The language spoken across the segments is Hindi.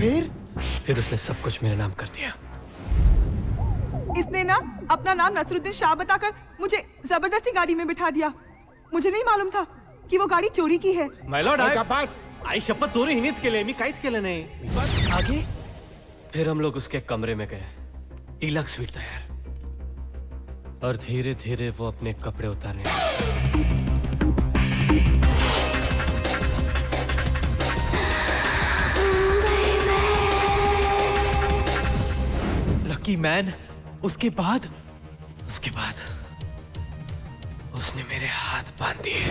फिर उसने सब कुछ मेरे नाम कर दिया। इसने ना अपना नाम नसरुद्दीन शाह बताकर मुझे जबरदस्ती गाड़ी में बिठा दिया। मुझे नहीं मालूम था कि वो गाड़ी चोरी की है। माय लॉर्ड, आई शपथ चोरी हिनीच केले, मी काहीच केलं नाही। आगे फिर हम लोग उसके कमरे में गए, तिलक स्वीट था यार, और धीरे धीरे वो अपने कपड़े उतारने लगा। Lucky man. उसके बाद उसने मेरे हाथ बांध दिए।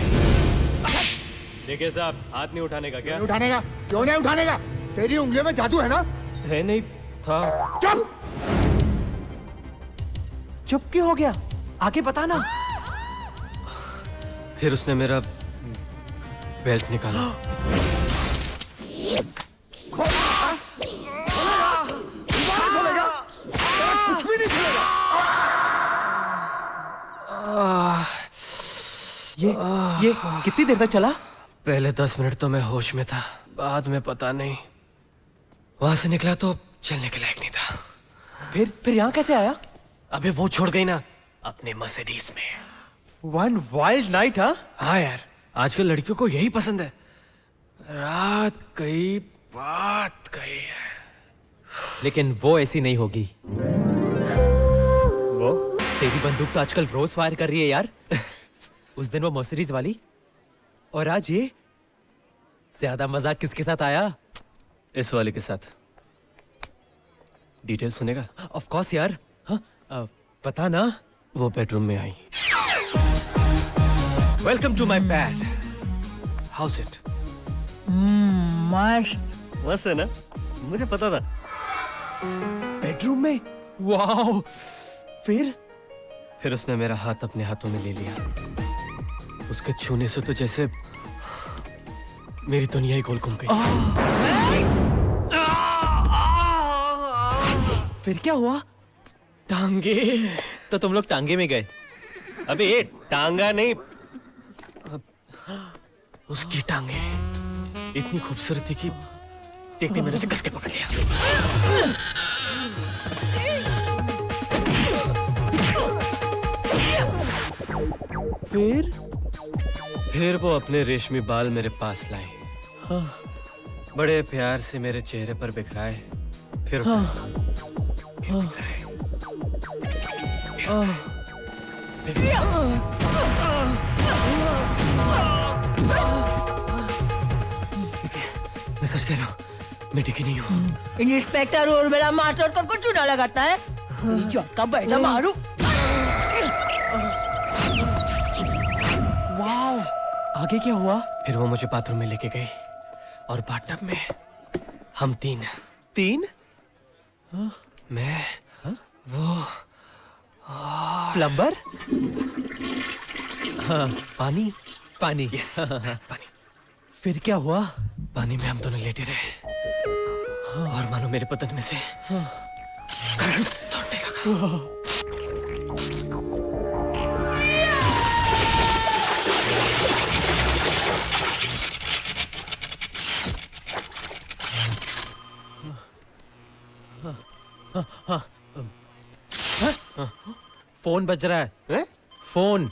देखिए साहब, हाथ नहीं उठाने का। क्या उठाने का? क्यों नहीं उठाने का? तेरी उंगलियों में जादू है ना? है नहीं था। चुप क्यों हो गया? आगे बता ना। फिर उसने मेरा बेल्ट निकाला। कुछ भी नहीं चलेगा। ये कितनी देर तक चला? पहले 10 मिनट तो मैं होश में था, बाद में पता नहीं। वहां से निकला तो चलने के लायक नहीं था। फिर यहाँ कैसे आया? अबे वो छोड़ गई ना अपने मर्सिडीज में। One wild night. हाँ यार, आजकल लड़कियों को यही पसंद है, रात गई बात गई है। लेकिन वो ऐसी नहीं होगी। वो तेरी बंदूक तो आजकल रोज फायर कर रही है यार। उस दिन वो मर्सिडीज वाली, और आज ये। ज्यादा मजाक किसके साथ आया? इस वाले के साथ। डिटेल सुनेगा? ऑफ कोर्स यार। हाँ, पता ना। वो बेडरूम में आई। Welcome to my bed. How's it? मस्त है ना? मुझे पता था। बेडरूम में? वाओ। फिर उसने मेरा हाथ अपने हाथों में ले लिया। उसके छूने से तो जैसे मेरी दुनिया ही गोल घूम गई। फिर क्या हुआ? टांगे। तो तुम लोग टांगे में गए? अबे ये टांगा नहीं, उसकी टांगे इतनी खूबसूरत थी कि देखते मेरे से कस के पकड़ लिया। फिर वो अपने रेशमी बाल मेरे पास लाए। हाँ। बड़े प्यार से मेरे चेहरे पर बिखराए, फिर बिखराए। मैं सच कह रहा हूँ, मैं टिकी नहीं हूँ। इंस्पेक्टर और मेरा मास्टर तो कुछ चूना लगाता है। का बैठा मारू। वाओ। आगे क्या हुआ? फिर वो मुझे बाथरूम में लेके गई और बाथटब में हम तीन? मैं, वो प्लम्बर? हाँ, पानी। यस, पानी। फिर क्या हुआ? पानी में हम दोनों लेटे रहे, और मानो मेरे बदन में से करंट दौड़ने लगा। फोन बज रहा है। फोन।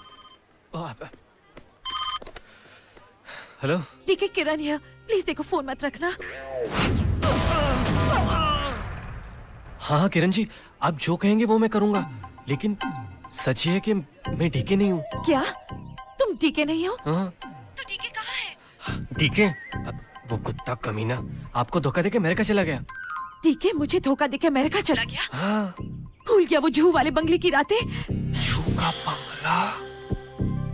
हेलो? ठीक है किरण है, प्लीज देखो फोन मत रखना। हाँ किरण जी, आप जो कहेंगे वो मैं करूंगा, लेकिन सच ये है कि मैं डीके नहीं हूँ। क्या तुम डीके नहीं हो? हाँ। तो डीके कहाँ है? डीके? अब वो कुत्ता कमीना आपको धोखा देके अमेरिका चला गया। डीके मुझे धोखा देके अमेरिका चला गया? हाँ। भूल गया वो जूहू वाले बंगले की रातें? जूहू का बंगला?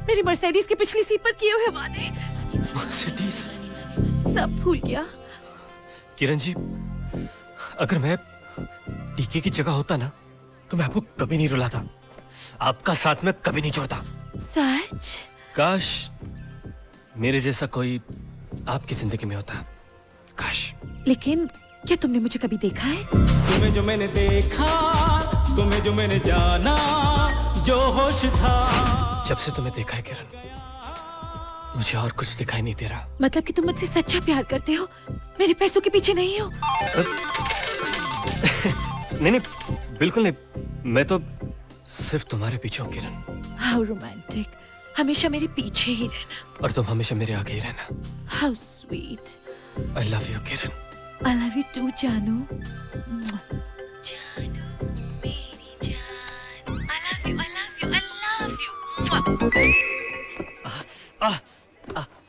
मेरी मर्सिडीज की पिछली सीट पर किए हुए वादे? मर्सिडीज? सब भूल गया। किरण जी, अगर मैं डीके की जगह होता ना, तो मैं आपको कभी नहीं रुलाता, आपका साथ में कभी नहीं छोड़ता। सच? काश मेरे जैसा कोई आपकी जिंदगी में होता, काश। लेकिन क्या तुमने मुझे कभी देखा है? तुम्हें जो मैंने देखा, तुम्हें जो मैंने जाना, जो होश था। जब से तुम्हें देखा है किरण, मुझे और कुछ दिखाई नहीं दे रहा। मतलब कि तुम मुझसे सच्चा प्यार करते हो, मेरे पैसों के पीछे नहीं हो। नहीं नहीं, बिल्कुल नहीं। मैं तो सिर्फ तुम्हारे पीछे हूँ किरण। हाउ रोमांटिक, हमेशा मेरे पीछे ही रहना। और तुम हमेशा मेरे आगे ही रहना। How sweet. I love you Kiran. I love you too जानू। जानू मेरी जान। I love you, I love you, I love you.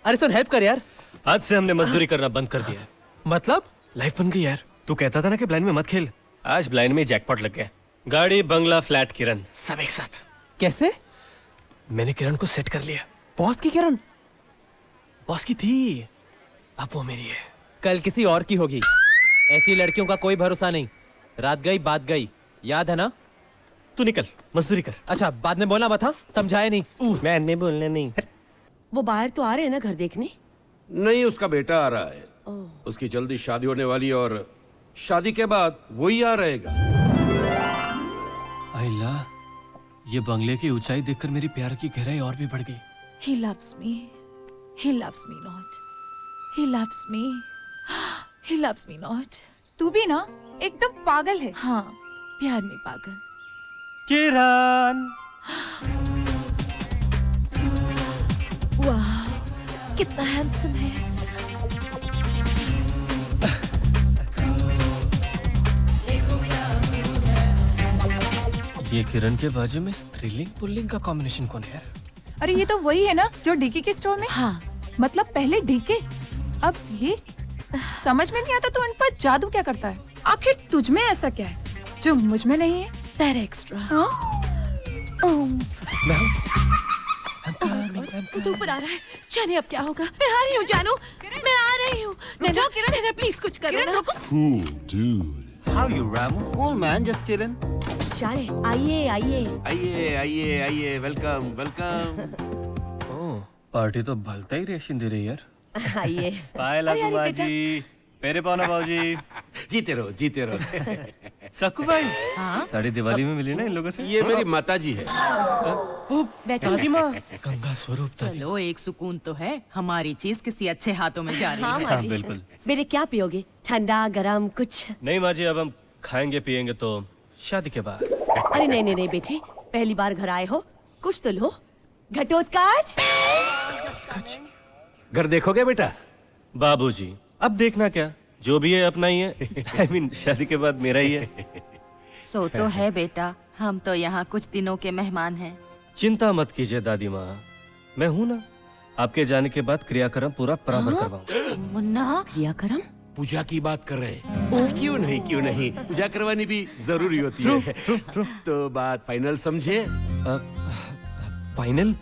अरे सुन, हेल्प कर यार। आज से हमने मजदूरी करना बंद कर दिया है। मतलब? लाइफ बन गई यार। तू कहता था ना कि ब्लाइंड में मत खेल, आज ब्लाइंड में जैकपॉट लग गया। गाड़ी, बंगला, फ्लैट, किरण, सब एक साथ। कैसे? मैंने किरण को सेट कर लिया। बॉस की किरण? बॉस की थी, अब वो मेरी है। कल किसी और की होगी। ऐसी लड़कियों का कोई भरोसा नहीं। रात गई बात गई, याद है ना? तू निकल, मजदूरी कर। अच्छा, बाद में बोलना मत, हाँ? समझाया नहीं। मैंने बोलना नहीं। वो बाहर तो आ रहे हैं ना घर देखने? नहीं, उसका बेटा आ रहा है। उसकी जल्दी शादी होने वाली है और शादी के बाद वही आ रहेगा। आइला, ये बंगले की ऊंचाई देखकर मेरी प्यार की गहराई और भी बढ़ गई। He loves me. He loves me not. He loves me. He loves me not. तू भी ना एकदम पागल है। हाँ, प्यार में पागल। किरण, वाह, कितना हैंडसम है। ये किरण के बाजू में स्त्रीलिंग पुल्लिंग का कॉम्बिनेशन कौन है यार? अरे ये तो वही है ना जो डीके के स्टोर में। हाँ, मतलब पहले डीके, अब ये। समझ में नहीं आता तो उन पर जादू क्या करता है। आखिर तुझ में ऐसा क्या है जो मुझ में नहीं है? that extra. हाँ? वो तो ऊपर आ रहा है। जाने अब क्या होगा। मैं आ रही हूँ जानू, मैं आ रही हूँ। नैना, नैना प्लीज कुछ करो ना। How you Ramu? Cool man, just chilling. शारे, आइए आइए। आइए आइए आइए, वेलकम वेलकम। ओह, पार्टी तो भलता ही रिएक्शन दे रही है यार। आइए। बाय लाडू जी, मेरे पाना बाबूजी। जीते रहो जीते रहो। सकू भाई, साड़ी दिवाली में मिली ना इन लोगों से। ये मेरी माता जी है। बैठो। दादी माँ, गंगा स्वरूप दादी। चलो, एक सुकून तो है। हमारी चीज किसी अच्छे हाथों में जा रही हाँ है। माँ जी। बिल्कुल। बेटे क्या पियोगे? ठंडा गरम कुछ? नहीं माँ जी, अब हम खाएंगे पिएंगे तो शादी के बाद। अरे नहीं नहीं नहीं बेटे, पहली बार घर आए हो, कुछ तो लो। घटोत्कच। घर देखोगे बेटा? बाबूजी, अब देखना क्या, जो भी है अपना ही है। I mean, शादी के बाद मेरा ही है। सो तो है बेटा, हम तो यहाँ कुछ दिनों के मेहमान हैं। चिंता मत कीजिए दादी माँ, मैं हूँ ना। आपके जाने के बाद क्रियाक्रम पूरा बराबर करवाऊंगा। मुन्ना, क्रियाक्रम? पूजा की बात कर रहे हैं। क्यों नहीं क्यों नहीं, पूजा करवानी भी जरूरी होती है। तो बात फाइनल समझे? फाइनल?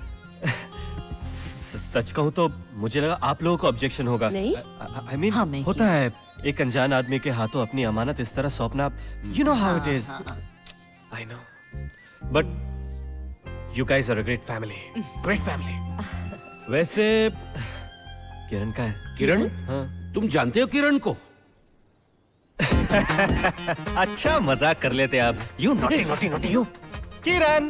सच कहूँ तो मुझे लगा आप लोगों को ऑब्जेक्शन होगा। नहीं। I mean, हमें होता है एक अनजान आदमी के हाथों अपनी अमानत इस तरह सौंपना। You know how it is. I know. But you guys are a great family. Great family. वैसे किरण का है। किरण? हाँ। तुम जानते हो किरण को? अच्छा मजाक कर लेते आप। You naughty naughty naughty you. Kiran,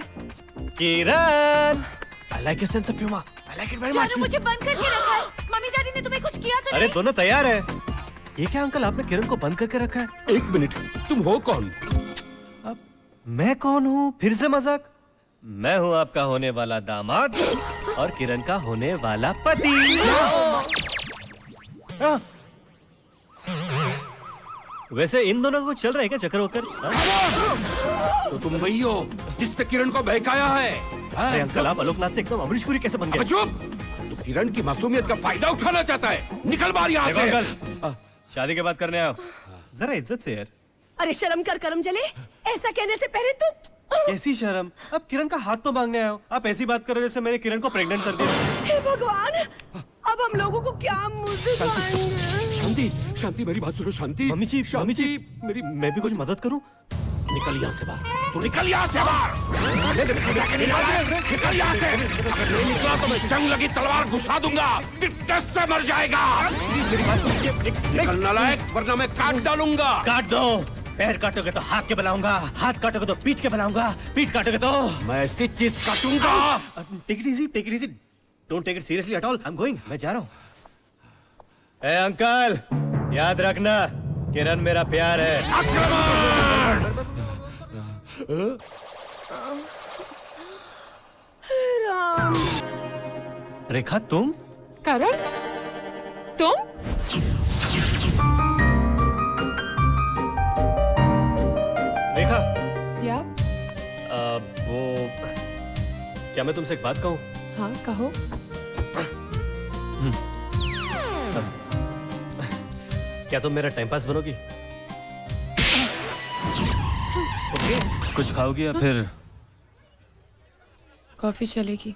Kiran. I like your sense of humor. I like it very much. जानू मुझे बंद करके रखा है। मम्मी डैडी ने तुम्हें कुछ किया तो अरे दोनों तैयार है। ये क्या अंकल, आपने किरण को बंद करके रखा है? एक मिनट, तुम हो कौन? अब मैं कौन हूँ? फिर से मजाक। मैं हूँ आपका होने वाला दामाद और किरण का होने वाला पति। हाँ। वैसे इन दोनों को चल रहा है क्या चक्कर होकर? तो तुम वही हो जिसने किरण को बहकाया है। अरे अंकल, आप आलोकनाथ से एकदम अमरीश पुरी कैसे बन अब गए? चुप! तो किरण की मासूमियत का फायदा उठाना चाहता है। निकल बाहर यहाँ देखो से। अंकल, शादी के बाद करने आओ, जरा इज्जत से यार। अरे शर्म कर करम जले, ऐसा कहने से पहले तू। कैसी शर्म? अब किरण का हाथ तो मांगने आए हो, आप ऐसी बात कर रहे हो जैसे मैंने किरण को प्रेग्नेंट कर दिया। हे भगवान, अब हम लोगों को क्या मुंह दिखाएंगे? शांति शांति, मेरी बात सुनो शांति। मम्मी जी, मम्मी जी, मेरी मैं भी कुछ मदद करूं? निकल यहाँ से बाहर। तू निकल यहाँ से बाहर। निकल यहाँ से। अगर नहीं निकला तो मैं जंग लगी तलवार घुसा दूंगा। टिटनेस से मर जाएगा। निकल नालायक, वरना मैं काट डालूंगा। काट दो। पैर काटोगे तो हाथ के बनाऊंगा, हाथ काटोगे तो पीठ के बनाऊंगा, पीठ काटोगे तो मैं ऐसी चीज काटूंगा। Take it easy, take it easy. Don't take it seriously at all. I am going, मैं जा रहा हूँ। ए अंकल, याद रखना किरण मेरा प्यार है। राम। रेखा तुम? करण, तुम? रेखा, या? वो क्या मैं तुमसे एक बात कहूँ? हाँ कहो। क्या तुम मेरा टाइम पास बनोगी? ओके, कुछ खाओगी या फिर कॉफी चलेगी?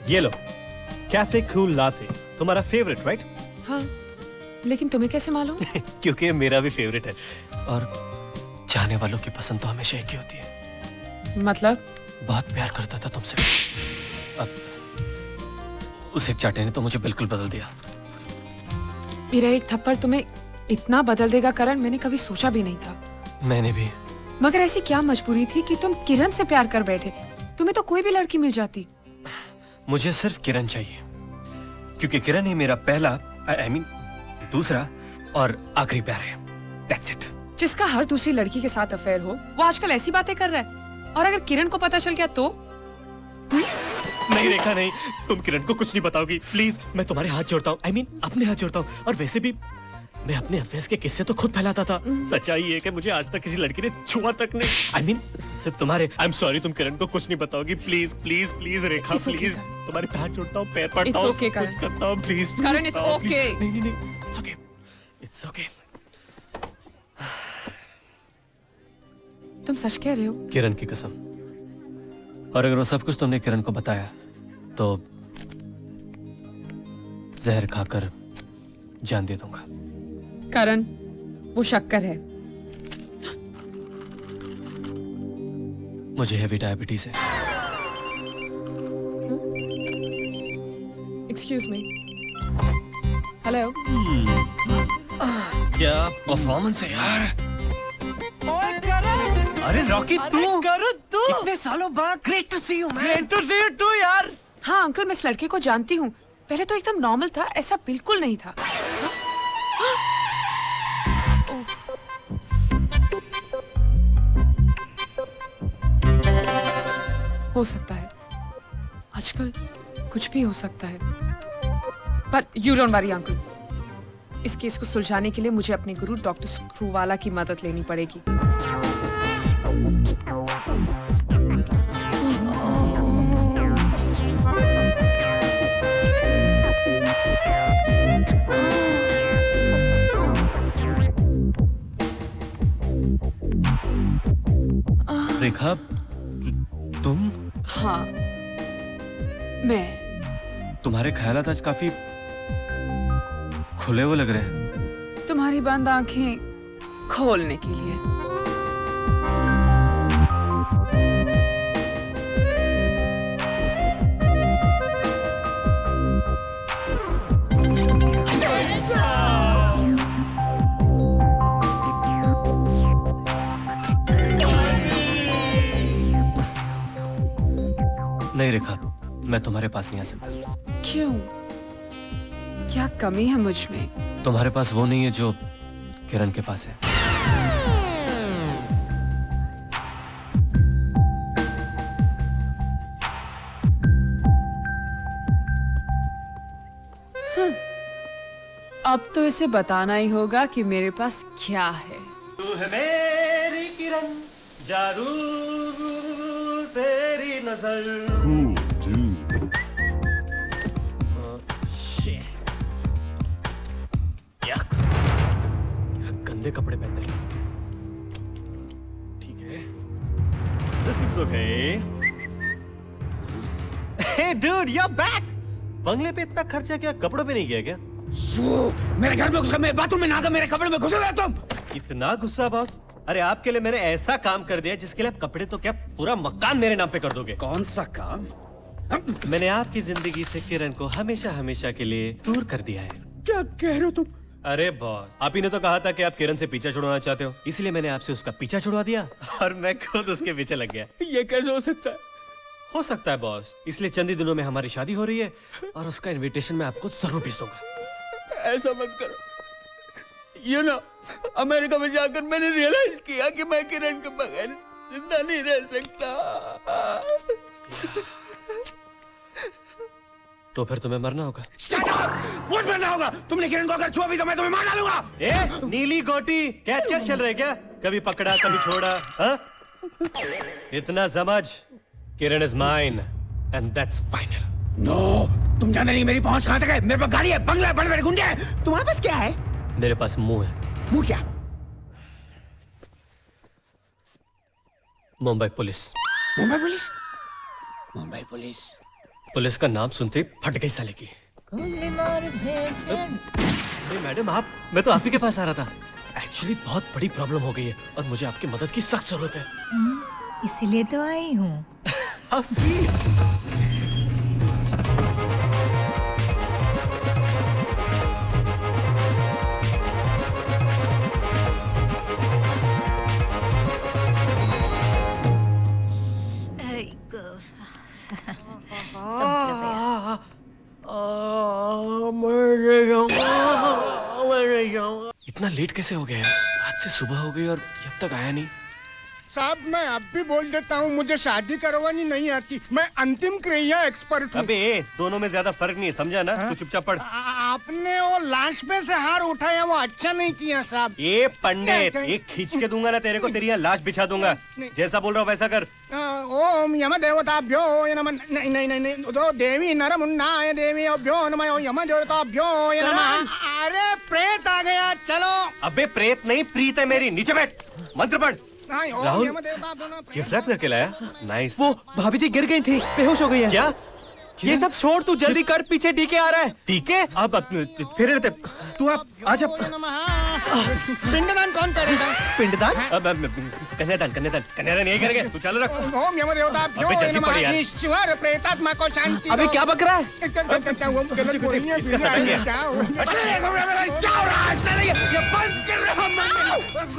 ये लो, कैफे कूल लाटे, तुम्हारा फेवरेट राइट? हाँ, लेकिन तुम्हें कैसे मालूम? क्योंकि मेरा भी फेवरेट है और चाहने वालों की पसंद तो हमेशा एक ही होती है। मतलब? बहुत प्यार करता था तुमसे, अब उस एक चाटे ने तो मुझे बिल्कुल बदल दिया। मेरा एक थप्पड़ तुम्हें इतना बदल देगा करण, मैंने कभी सोचा भी नहीं था। मैंने भी। मगर ऐसी क्या मजबूरी थी कि तुम किरण से प्यार कर बैठे? तुम्हें तो कोई भी लड़की मिल जाती। मुझे सिर्फ किरण चाहिए, क्योंकि किरण ही मेरा पहला, I mean, दूसरा और आखिरी प्यार है। That's it. जिसका हर दूसरी लड़की के साथ अफेयर हो, वो आजकल ऐसी बातें कर रहा है। और अगर किरण को पता चल गया तो? नहीं रेखा नहीं, तुम किरण को कुछ नहीं बताओगी प्लीज। मैं तुम्हारे हाथ जोड़ता हूँ, I mean, अपने हाथ जोड़ता हूँ। और वैसे भी मैं अपने अफेयर्स के किस्से तो खुद फैलाता था। सच्चाई है कि मुझे आज तक किसी लड़की ने छुआ तक नहीं। I mean, सिर्फ तुम्हारे। I'm sorry, तुम किरण को कुछ नहीं बताओगी please please please Rekha please. तुम्हारे पे हाथ जोड़ता हूँ, पैर पड़ता हूँ, करता हूँ प्लीज। Karan, it's okay. नहीं नहीं, it's okay, it's okay. तुम सच कह रहे हो? किरण की कसम। और अगर वो सब कुछ तुमने किरण को बताया तो जहर खाकर जान दे दूंगा। करण, वो शक्कर है। मुझे हैवी डायबिटीज है। Excuse me. हेलो। क्या परफॉर्मेंस है यार। अरे रॉकी, तू इतने सालों बाद। Great to see you man. Great to see you too यार। हाँ अंकल, मैं इस लड़के को जानती हूँ। पहले तो एकदम नॉर्मल था, ऐसा बिल्कुल नहीं था। हो सकता है, आजकल कुछ भी हो सकता है। पर यू डोंट वरी अंकल, इस केस को सुलझाने के लिए मुझे अपने गुरु डॉक्टर स्क्रूवाला की मदद लेनी पड़ेगी। रेखा, तुम? हाँ, मैं। तुम्हारे ख्यालात आज काफी खुले हुए लग रहे हैं। तुम्हारी बंद आंखें खोलने के लिए। नहीं रेखा, मैं तुम्हारे पास नहीं आ सकता। क्यों? क्या कमी है मुझ में? तुम्हारे पास वो नहीं है जो किरण के पास है। अब तो इसे बताना ही होगा कि मेरे पास क्या है। तू है मेरी किरण, जादू तेरी नजर। क्या गंदे कपड़े पहनते हैं। ठीक है, This looks okay. Hey dude, you're back. बंगले पे इतना खर्चा क्या कपड़ों पे नहीं किया क्या? मेरे घर में घुस, मेरे बाथरूम में नहाकर मेरे कपड़े में घुसे हुए तुम। इतना गुस्सा बॉस? अरे आपके लिए मैंने ऐसा काम कर दिया जिसके लिए आप कपड़े तो क्या पूरा मकान मेरे नाम पे कर दोगे। कौन सा काम? मैंने आपकी जिंदगी से किरण को हमेशा हमेशा के लिए दूर कर दिया है। क्या कह रहे हो तुम? अरे बॉस, आप ही ने तो कहा था कि आप किरण से पीछा छुड़वाना चाहते हो, इसलिए मैंने आपसे उसका पीछा छुड़वा दिया और मैं खुद उसके पीछे लग गया। ये कैसे हो सकता है? हो सकता है बॉस, इसलिए चंद ही दिनों में हमारी शादी हो रही है और उसका इनविटेशन मैं आपको जरूर भेज दूंगा। ऐसा मत करो। यू नो, अमेरिका में जाकर मैंने रियलाइज किया कि मैं किरण के बगैर जिंदा नहीं रह सकता। तो फिर तुम्हें मरना होगा। Shut up! मुझ मरना होगा। तुमने किरण को अगर छुआ भी तो मैं तुम्हें मार डालूंगा। ए, नीली गोटी, कैच कैच खेल रहे क्या? कभी पकड़ा कभी छोड़ा, हाँ? इतना समझ, Kiran is mine and that's final. No, तुम जानते नहीं मेरी पहुंच कहां तक है। मेरे पास गाड़ी है, बंगला है, बड़े बड़े गुंडे हैं। तुम्हारे पास क्या है? मेरे पास मुंह है। मुंह क्या? Mumbai police. Mumbai police? Mumbai police? Police का नाम सुनते ही फट गई साले की। अरे मैडम आप, मैं तो आप ही के पास आ रहा था। एक्चुअली बहुत बड़ी प्रॉब्लम हो गई है और मुझे आपकी मदद की सख्त जरूरत है। इसीलिए तो आई हूँ। How sweet! इतना लेट कैसे हो गया है? आज से सुबह हो गई और अब तक आया नहीं। साहब मैं अब भी बोल देता हूँ, मुझे शादी करवानी नहीं आती। मैं अंतिम क्रिया एक्सपर्ट हूँ। अबे दोनों में ज्यादा फर्क नहीं है, समझा ना? तू चुपचाप पढ़। आपने वो लाश पे से हार उठाया, वो अच्छा नहीं किया साहब। ये पंडित, एक खींच के दूंगा ना तेरे को, तेरी यहाँ लाश बिछा दूंगा। जैसा बोल रहा हूँ वैसा कर। ओम यम देवताभ्यो नमः। नहीं नहीं नहीं नहीं, तो देवी नरमुन्नाय देवी अभ्यो नमः यम देवताभ्यो नमः। अरे प्रेत आ गया, चलो। अबे प्रेत नहीं, प्रीत है मेरी। नीचे बैठ, मंत्र पढ़। राहुल, गिफ्ट रैप करके लाया? नाइस। वो भाभी जी गिर गई थी, बेहोश हो गई है। क्या? ये सब छोड़, तू जल्दी कर, पीछे डीके आ रहा है। डीके? अब फिर रहते तू, आप आजा। पिंडदान कौन करेगा? पिंडदान? कन्यादान कन्यादान कन्यादान यही करेंगे। तू चालू रख। ओम यम देवताभ्यो अबे जल्दी पढ़ यार। नमः। ईश्वर प्रेतात्मा को शांति। अबे क्या बक रहा है?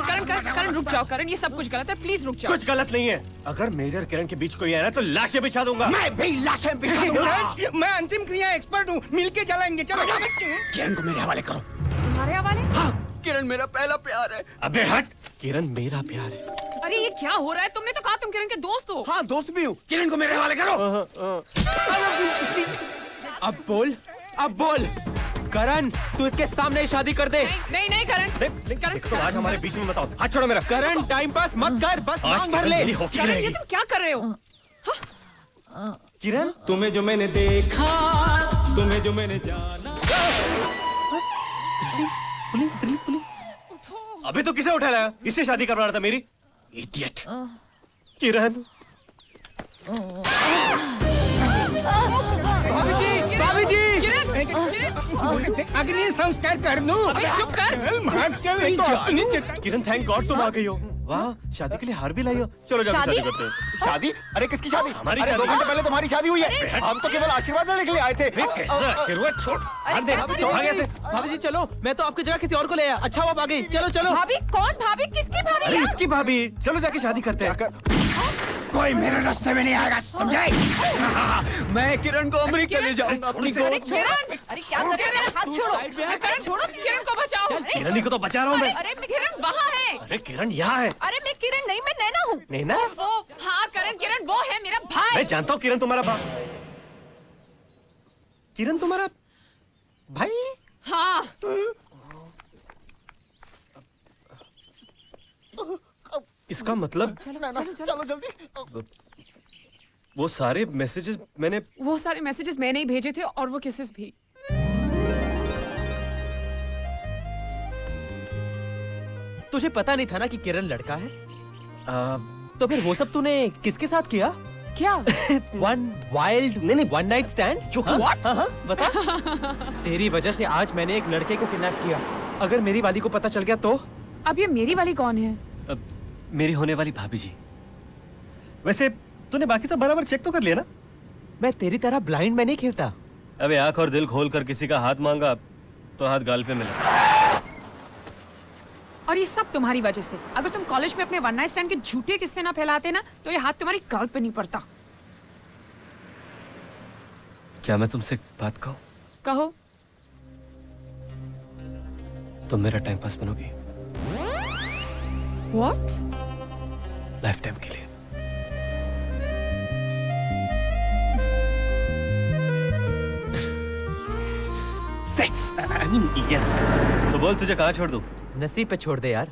इसका करण रुक जाओ। करण ये सब कुछ गलत है, प्लीज रुक जाओ। कुछ गलत नहीं है। अगर मेजर किरण के बीच कोई आया ना तो लाशें बिछा दूंगा। मैं भी लाशें बिछा दूंगा। मैं अंतिम क्रिया एक्सपर्ट हूँ, मिलके चलाएंगे। चलो किरण को मेरे हवाले करो। तुम्हारे हवाले? हाँ, किरण मेरा पहला प्यार है। अबे हट, किरण मेरा प्यार है। अरे ये क्या हो रहा है? तुमने तो कहा तुम किरण के दोस्त हो। हाँ, दोस्त भी हूँ। किरण को मेरे हवाले करो। अब बोल, अब बोल। करण, तू इसके सामने ही शादी कर दे। नहीं नहीं करण, करण तो आज हमारे बीच में बताओ। हाथ छोड़ो मेरा। करण टाइम पास मत कर, बस मांग भर ले। मेरी हॉकी करण, ये रहेगी। तुम क्या कर रहे हो? किरण, तुम्हें जो मैंने देखा, तुम्हें जो मैंने जाना। अभी तो किसे उठा लाया? इससे शादी करवाना था मेरी। इडियट। किरण, भाभी जी, भाभी जी। अग्नि संस्कार कर दूं? अबे चुप कर। किरण थैंक गॉड तुम आ गई हो। वाह, शादी के लिए हार भी लाई हो। चलो जाके शादी करते हैं। शादी? अरे किसकी शादी? हमारी अरे शादी। 2 घंटे पहले तुम्हारी शादी हुई है। हम तो केवल आशीर्वाद लेने के लिए आए थे। कैसा आशीर्वाद? छोड़। हार दे। भाग ऐसे। भाभी जी चलो, मैं तो आपकी जगह किसी और को ले आया। अच्छा हुआ आप आ गई। चलो चलो। भाभी? कौन भाभी? किसकी भाभी? अरे इसकी भाभी। चलो जाके शादी करते हैं। कोई मेरे रास्ते में नहीं आएगा, समझे? मैं किरण को अमेरिका ले जाऊंगा अपनी अरे गोद। किरण, अरे क्या कर रहे हो? मेरा हाथ छोड़ो। अरे करण छोड़ो, किरण को बचाओ। किरण ही को तो बचा रहा हूँ मैं। अरे किरण वहाँ है। अरे किरण यहाँ है। अरे मैं किरण नहीं, मैं नैना हूँ। नैना? वो हाँ करण, किरण वो है मेरा भाई। मैं जानता हूँ किरण तुम्हारा बाप। किरण तुम्हारा भाई? हाँ। इसका मतलब चलो जल्दी। वो सारे मैसेजेस मैंने वो सारे मैसेजेस मैंने ही भेजे थे और वो किसेस भी। तुझे पता नहीं था ना कि किरण लड़का है? तो फिर वो सब तूने किसके साथ किया? क्या? वन वाइल्ड नहीं वन नाइट स्टैंड? जो What? हाँ, बता। तेरी वजह से आज मैंने एक लड़के को किडनैप किया। अगर मेरी वाली को पता चल गया तो? अब ये मेरी वाली कौन है? मेरी होने वाली भाभी जी। वैसे तूने बाकी सब बराबर चेक तो कर लिया ना? मैं तेरी तरह ब्लाइंड में नहीं खेलता। अबे आंख और दिल खोल कर किसी का हाथ मांगा तो हाथ गाल पे मिला। और ये सब तुम्हारी वजह से। अगर तुम कॉलेज में अपने वन नाइट स्टैंड के झूठे किस्से ना फैलाते ना तो ये हाथ तुम्हारी गाल पे नहीं पड़ता। क्या मैं तुमसे एक बात कहूं? कहो। तुम मेरा टाइम पास बनोगी What? लाइफ टाइम के लिए। Sex, I mean yes. तो बोल तुझे कहाँ छोड़ दूं? नसीब पे छोड़ दे यार।